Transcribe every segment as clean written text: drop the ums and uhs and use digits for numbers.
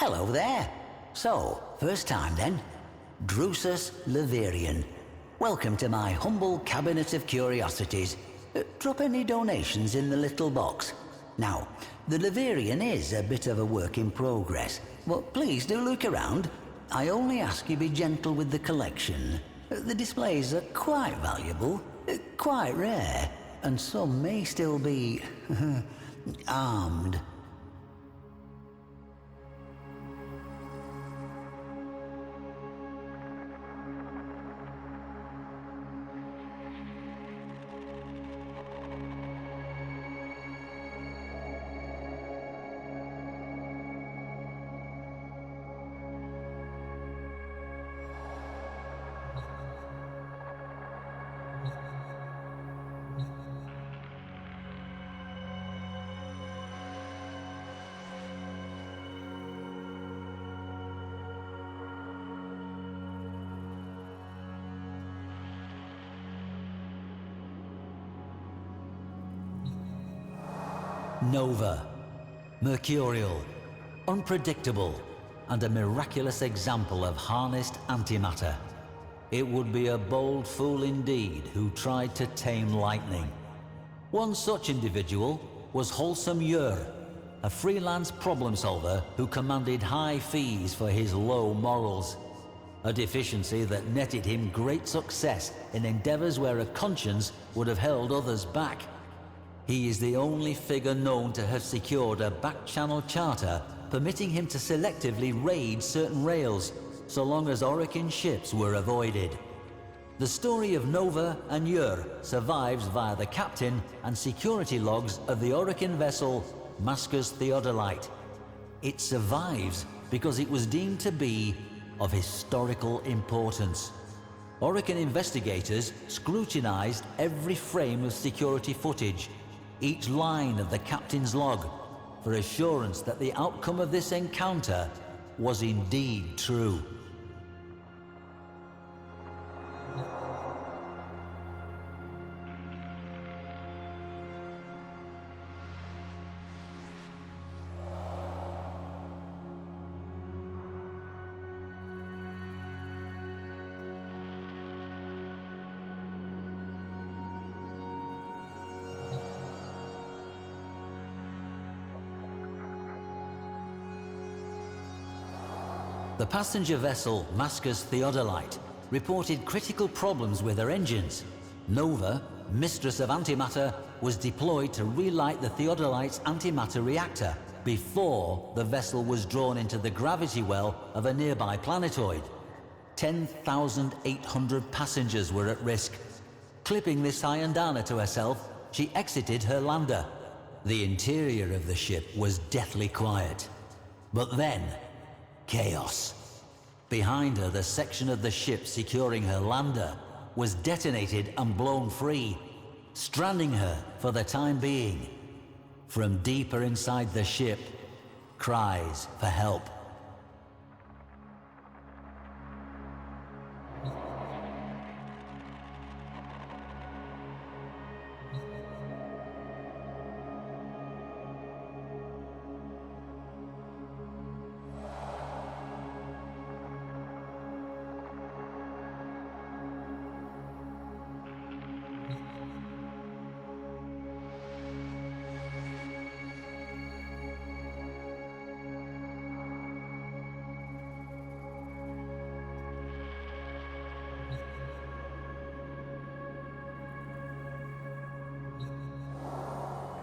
Hello there. So, first time then. Drusus Leverian. Welcome to my humble cabinet of curiosities. Drop any donations in the little box. Now, the Leverian is a bit of a work in progress, but please do look around. I only ask you be gentle with the collection. The displays are quite valuable, quite rare, and some may still be armed. Nova, mercurial, unpredictable, and a miraculous example of harnessed antimatter. It would be a bold fool indeed who tried to tame lightning. One such individual was Wholesome Yer, a freelance problem solver who commanded high fees for his low morals. A deficiency that netted him great success in endeavors where a conscience would have held others back. He is the only figure known to have secured a back-channel charter permitting him to selectively raid certain rails, so long as Orokin ships were avoided. The story of Nova and Yer survives via the captain and security logs of the Orokin vessel Mascus Theodolite. It survives because it was deemed to be of historical importance. Orokin investigators scrutinized every frame of security footage, each line of the captain's log, for assurance that the outcome of this encounter was indeed true. The passenger vessel Mascus Theodolite reported critical problems with her engines. Nova, mistress of antimatter, was deployed to relight the Theodolite's antimatter reactor before the vessel was drawn into the gravity well of a nearby planetoid. 10,800 passengers were at risk. Clipping this Hyandana to herself, she exited her lander. The interior of the ship was deathly quiet. But then, chaos. Behind her, the section of the ship securing her lander was detonated and blown free, stranding her for the time being. From deeper inside the ship, cries for help.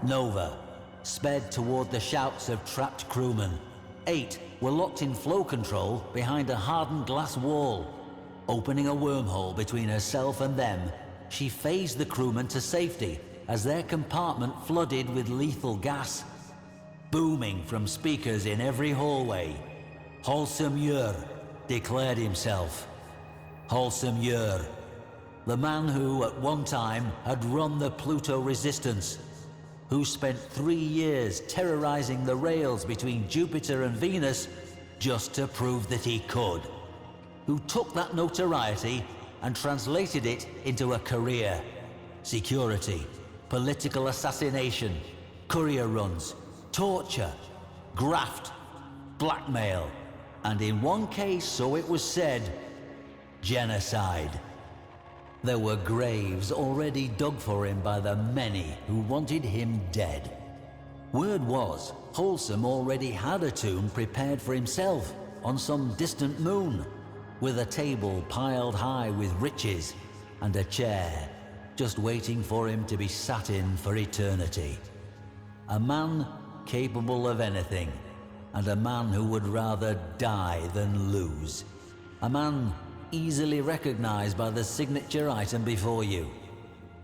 Nova sped toward the shouts of trapped crewmen. 8 were locked in flow control behind a hardened glass wall. Opening a wormhole between herself and them, she phased the crewmen to safety as their compartment flooded with lethal gas. Booming from speakers in every hallway, Wholesome Yer declared himself. Wholesome Yer, the man who at one time had run the Pluto Resistance, who spent 3 years terrorizing the rails between Jupiter and Venus just to prove that he could, who took that notoriety and translated it into a career. Security, political assassination, courier runs, torture, graft, blackmail, and in one case, so it was said, genocide. There were graves already dug for him by the many who wanted him dead. Word was, Wholesome already had a tomb prepared for himself on some distant moon, with a table piled high with riches and a chair just waiting for him to be sat in for eternity. A man capable of anything, and a man who would rather die than lose. A man easily recognized by the signature item before you.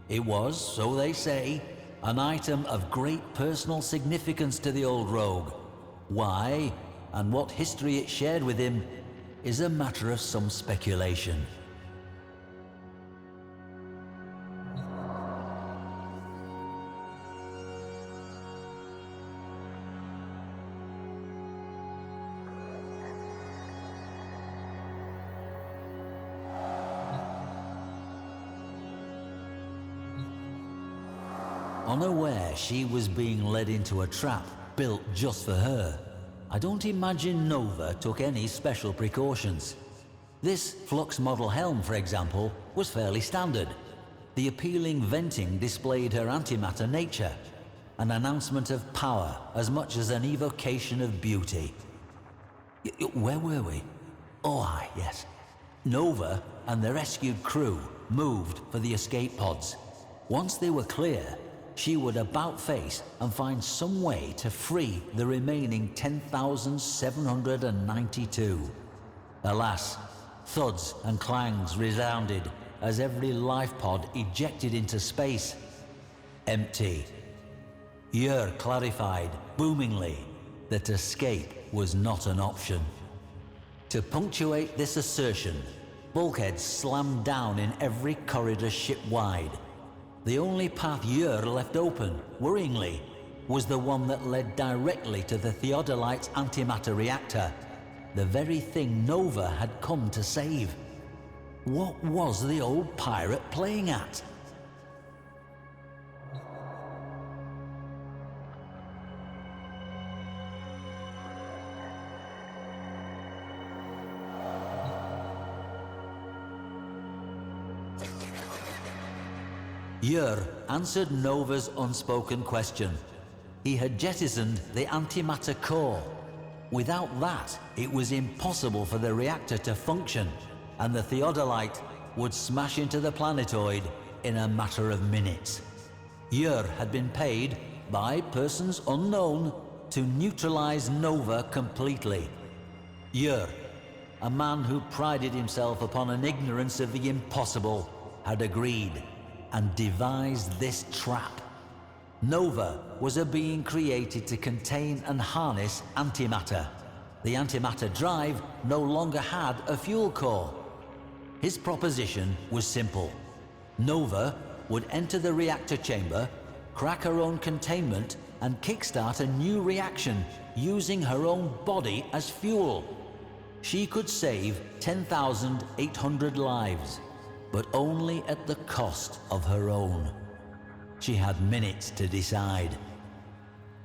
It was, so they say, an item of great personal significance to the old rogue. Why, and what history it shared with him, is a matter of some speculation. Unaware she was being led into a trap built just for her, I don't imagine Nova took any special precautions. This Flux model helm, for example, was fairly standard. The appealing venting displayed her antimatter nature, an announcement of power as much as an evocation of beauty. Where were we? Oh, aye, yes. Nova and the rescued crew moved for the escape pods. Once they were clear, she would about-face and find some way to free the remaining 10,792. Alas, thuds and clangs resounded as every life pod ejected into space. Empty. Yer clarified, boomingly, that escape was not an option. To punctuate this assertion, bulkheads slammed down in every corridor ship-wide. The only path Yer left open, worryingly, was the one that led directly to the Theodolite's antimatter reactor, the very thing Nova had come to save. What was the old pirate playing at? Yer answered Nova's unspoken question. He had jettisoned the antimatter core. Without that, it was impossible for the reactor to function, and the Theodolite would smash into the planetoid in a matter of minutes. Yer had been paid, by persons unknown, to neutralize Nova completely. Yer, a man who prided himself upon an ignorance of the impossible, had agreed and devised this trap. Nova was a being created to contain and harness antimatter. The antimatter drive no longer had a fuel core. His proposition was simple. Nova would enter the reactor chamber, crack her own containment, and kickstart a new reaction using her own body as fuel. She could save 10,800 lives, but only at the cost of her own. She had minutes to decide.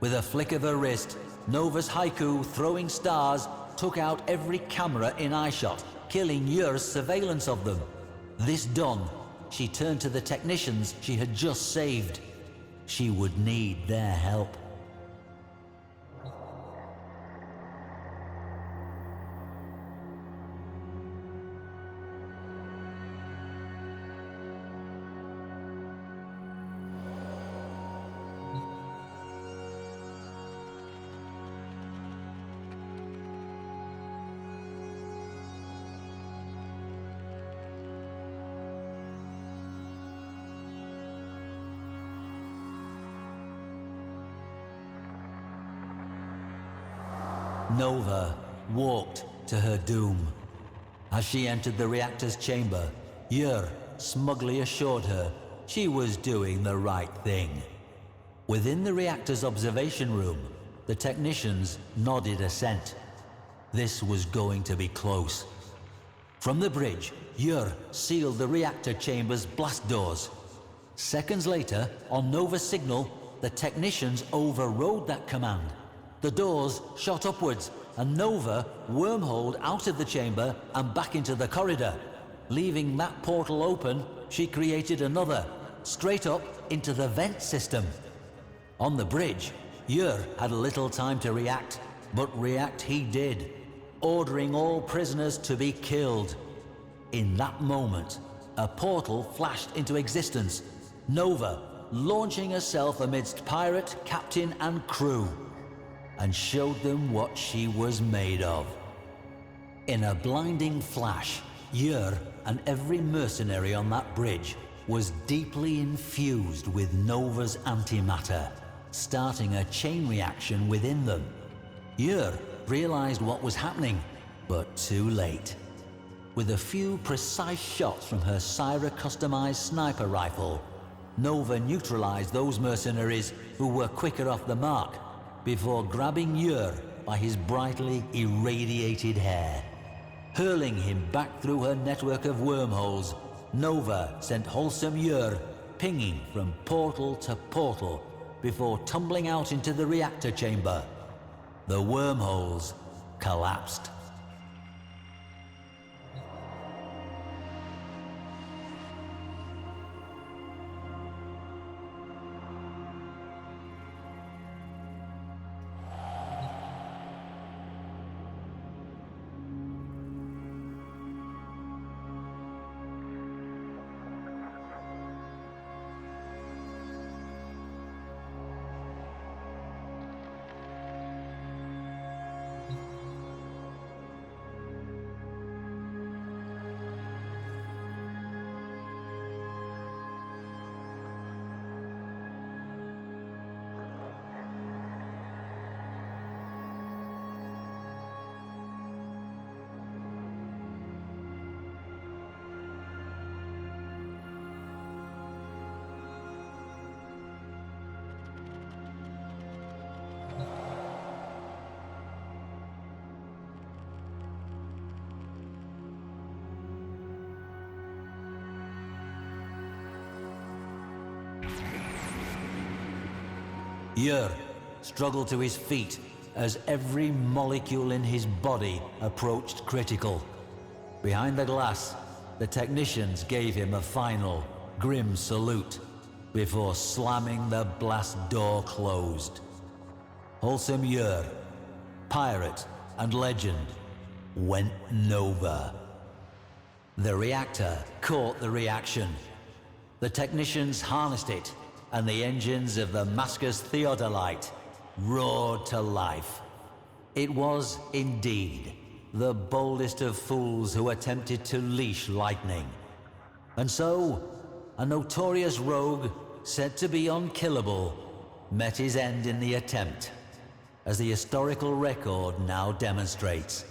With a flick of her wrist, Nova's haiku throwing stars took out every camera in eyeshot, killing Yer's surveillance of them. This done, she turned to the technicians she had just saved. She would need their help. Nova walked to her doom. As she entered the reactor's chamber, Yer smugly assured her she was doing the right thing. Within the reactor's observation room, the technicians nodded assent. This was going to be close. From the bridge, Yer sealed the reactor chamber's blast doors. Seconds later, on Nova's signal, the technicians overrode that command. The doors shot upwards, and Nova wormholed out of the chamber and back into the corridor. Leaving that portal open, she created another, straight up into the vent system. On the bridge, Yer had little time to react, but react he did, ordering all prisoners to be killed. In that moment, a portal flashed into existence, Nova launching herself amidst pirate, captain and crew, and showed them what she was made of. In a blinding flash, Yer and every mercenary on that bridge was deeply infused with Nova's antimatter, starting a chain reaction within them. Yer realized what was happening, but too late. With a few precise shots from her Syra customized sniper rifle, Nova neutralized those mercenaries who were quicker off the mark before grabbing Yer by his brightly irradiated hair. Hurling him back through her network of wormholes, Nova sent wholesome Yer pinging from portal to portal before tumbling out into the reactor chamber. The wormholes collapsed. Yer struggled to his feet as every molecule in his body approached critical. Behind the glass, the technicians gave him a final, grim salute before slamming the blast door closed. Wholesome Yer, pirate and legend, went Nova. The reactor caught the reaction. The technicians harnessed it, and the engines of the Mascus Theodolite roared to life. It was, indeed, the boldest of fools who attempted to leash lightning. And so, a notorious rogue, said to be unkillable, met his end in the attempt, as the historical record now demonstrates.